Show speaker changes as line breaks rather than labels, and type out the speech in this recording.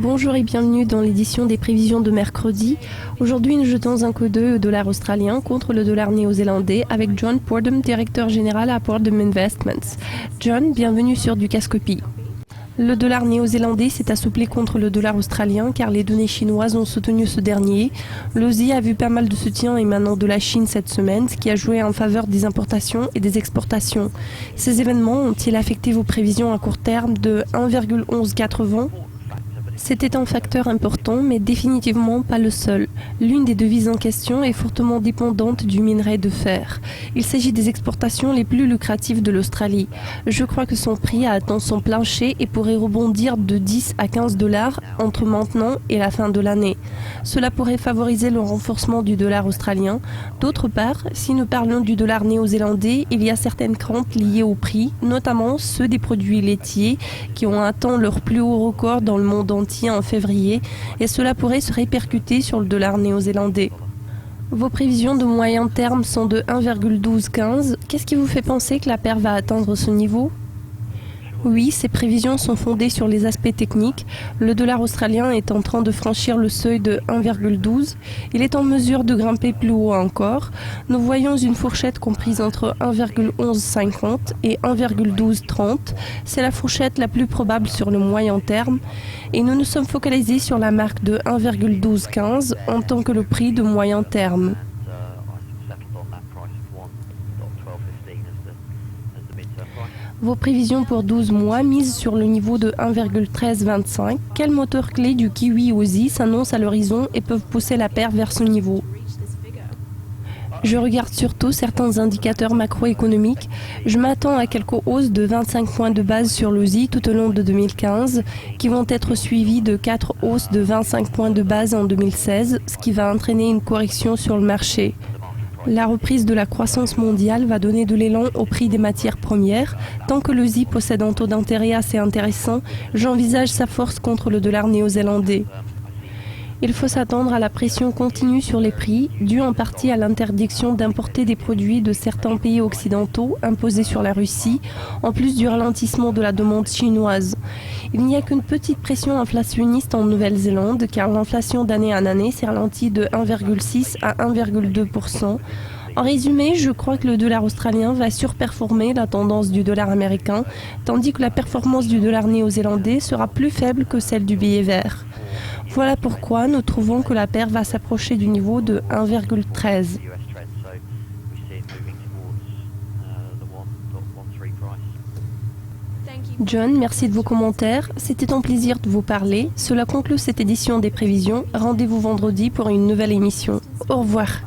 Bonjour et bienvenue dans l'édition des prévisions de mercredi. Aujourd'hui, nous jetons un coup d'œil au dollar australien contre le dollar néo-zélandais avec John Pordham, directeur général à Pordham Investments. John, bienvenue sur Dukascopy. Le dollar néo-zélandais s'est assoupli contre le dollar australien car les données chinoises ont soutenu ce dernier. L'Aussie a vu pas mal de soutien émanant de la Chine cette semaine, ce qui a joué en faveur des importations et des exportations. Ces événements ont-ils affecté vos prévisions à court terme de 1,1180 ? C'était un facteur important, mais définitivement pas le seul. L'une des devises en question est fortement dépendante du minerai de fer. Il s'agit des exportations les plus lucratives de l'Australie. Je crois que son prix a atteint son plancher et pourrait rebondir de 10 à 15 dollars entre maintenant et la fin de l'année. Cela pourrait favoriser le renforcement du dollar australien. D'autre part, si nous parlons du dollar néo-zélandais, il y a certaines craintes liées au prix, notamment ceux des produits laitiers qui ont atteint leur plus haut record dans le monde entier en février et cela pourrait se répercuter sur le dollar néo-zélandais. Vos prévisions de moyen terme sont de 1,1215. Qu'est-ce qui vous fait penser que la paire va atteindre ce niveau ? Oui, ces prévisions sont fondées sur les aspects techniques. Le dollar australien est en train de franchir le seuil de 1,12. Il est en mesure de grimper plus haut encore. Nous voyons une fourchette comprise entre 1,1150 et 1,1230. C'est la fourchette la plus probable sur le moyen terme. Et nous nous sommes focalisés sur la marque de 1,1215 en tant que le prix de moyen terme. Vos prévisions pour 12 mois misent sur le niveau de 1,1325. Quels moteurs clés du Kiwi Aussie s'annoncent à l'horizon et peuvent pousser la paire vers ce niveau ? Je regarde surtout certains indicateurs macroéconomiques. Je m'attends à quelques hausses de 25 points de base sur l'Aussie tout au long de 2015, qui vont être suivies de 4 hausses de 25 points de base en 2016, ce qui va entraîner une correction sur le marché. La reprise de la croissance mondiale va donner de l'élan au prix des matières premières. Tant que l'Aussie possède un taux d'intérêt assez intéressant, j'envisage sa force contre le dollar néo-zélandais. Il faut s'attendre à la pression continue sur les prix, due en partie à l'interdiction d'importer des produits de certains pays occidentaux imposés sur la Russie, en plus du ralentissement de la demande chinoise. Il n'y a qu'une petite pression inflationniste en Nouvelle-Zélande, car l'inflation d'année en année s'est ralentie de 1,6 à 1,2%. En résumé, je crois que le dollar australien va surperformer la tendance du dollar américain, tandis que la performance du dollar néo-zélandais sera plus faible que celle du billet vert. Voilà pourquoi nous trouvons que la paire va s'approcher du niveau de 1,13. John, merci de vos commentaires. C'était un plaisir de vous parler. Cela conclut cette édition des prévisions. Rendez-vous vendredi pour une nouvelle émission. Au revoir.